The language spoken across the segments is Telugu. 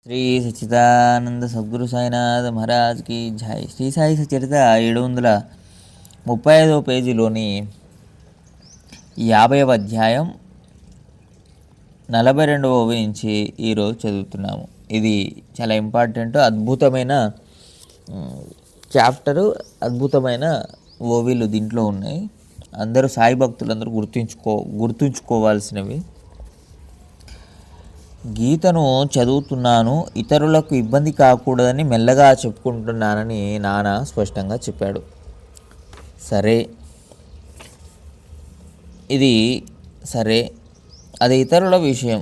శ్రీ సచ్చిదానంద సద్గురు సాయినాథ్ మహారాజ్కి జై. శ్రీ సాయి సచరిత 735వ పేజీలోని 50వ అధ్యాయం 42వ నుంచి ఈరోజు చదువుతున్నాము. ఇది చాలా ఇంపార్టెంట్, అద్భుతమైన చాప్టరు, అద్భుతమైన ఓవిలు దీంట్లో ఉన్నాయి. అందరూ సాయి భక్తులందరూ గుర్తుంచుకోవాల్సినవి. గీతను చదువుతున్నాను, ఇతరులకు ఇబ్బంది కాకూడదని మెల్లగా చెప్పుకుంటున్నానని నాన్న స్పష్టంగా చెప్పాడు. సరే, అది ఇతరుల విషయం,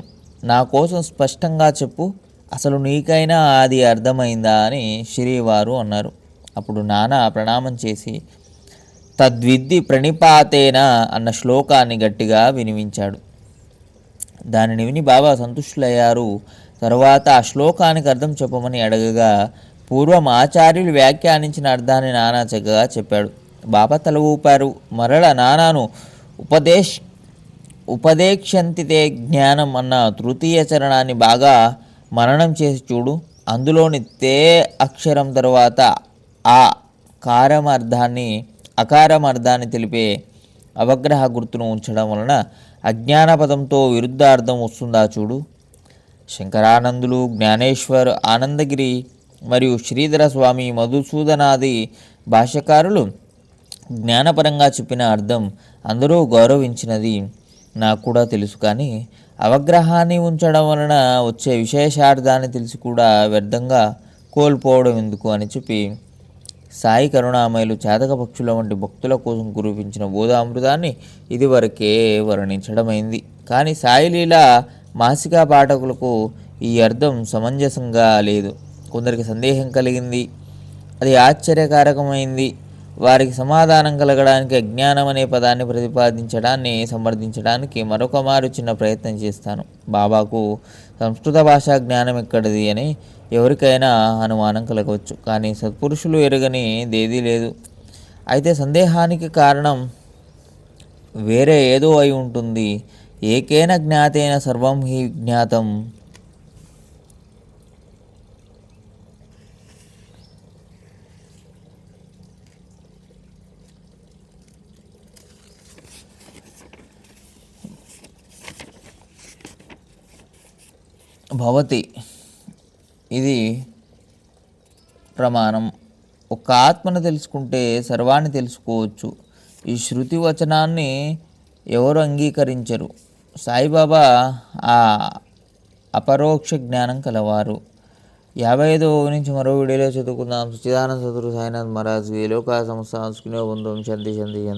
నా కోసం స్పష్టంగా చెప్పు, అసలు నీకైనా అది అర్థమైందా అని శ్రీవారు అన్నారు. అప్పుడు నాన్న ప్రణామం చేసి తద్విద్ది ప్రణిపాతేన అన్న శ్లోకాన్ని గట్టిగా వినిపించాడు. దానిని విని బాబా సంతుష్టులయ్యారు. తర్వాత ఆ శ్లోకానికి అర్థం చెప్పమని అడగగా పూర్వం ఆచార్యులు వ్యాఖ్యానించిన అర్థాన్ని నానా చక్కగా చెప్పాడు. బాబా తల ఊపారు. మరల నానాను ఉపదేక్షంతితే జ్ఞానం అన్న తృతీయ చరణాన్ని బాగా మననం చేసి చూడు. అందులోని తే అక్షరం తర్వాత ఆ అకారం అర్థాన్ని తెలిపే అవగ్రహ గుర్తును ఉంచడం వలన అజ్ఞాన పదంతో విరుద్ధార్థం వస్తుందా చూడు. శంకరానందులు, జ్ఞానేశ్వర్, ఆనందగిరి మరియు శ్రీధర స్వామి, మధుసూదనాది భాష్యకారులు జ్ఞానపరంగా చెప్పిన అర్థం అందరూ గౌరవించినది నాకు కూడా తెలుసు. కానీ అవగ్రహాన్ని ఉంచడం వలన వచ్చే విశేషార్థాన్ని తెలిసి కూడా వ్యర్థంగా కోల్పోవడం ఎందుకు అని చెప్పి సాయి కరుణామయులు చేతక పక్షుల వంటి భక్తుల కోసం కురిపించిన బోధామృతాన్ని ఇదివరకే వర్ణించడమైంది. కానీ సాయిలీలా మాసికా పాఠకులకు ఈ అర్థం సమంజసంగా లేదు. కొందరికి సందేహం కలిగింది, అది ఆశ్చర్యకారకమైంది. వారికి సమాధానం కలగడానికి అజ్ఞానం అనే పదాన్ని ప్రతిపాదించడాన్ని సమర్థించడానికి మరొక మారు చిన్న ప్రయత్నం చేస్తాను. బాబాకు సంస్కృత భాషా జ్ఞానం ఎక్కడిది అని ఎవరికైనా అనుమానం కలగవచ్చు. కానీ సత్పురుషులు ఎరగని దేదీ లేదు. అయితే సందేహానికి కారణం వేరే ఏదో అయి ఉంటుంది. ఏకేన జ్ఞాతేన సర్వం హి జ్ఞాతం. భవతి, ఇది ప్రమాణం. ఒక ఆత్మను తెలుసుకుంటే సర్వాన్ని తెలుసుకోవచ్చు. ఈ శృతి వచనాన్ని ఎవరు అంగీకరించరు. సాయిబాబా ఆ అపరోక్ష జ్ఞానం కలవారు. 55వ నుంచి మరో వీడియోలో చదువుకుందాం. సచ్చిదానంద సద్గురు సాయినాథ్ మహారాజ్ లోకా సమస్త బంధువం శాంతి శాంతి శాంతి.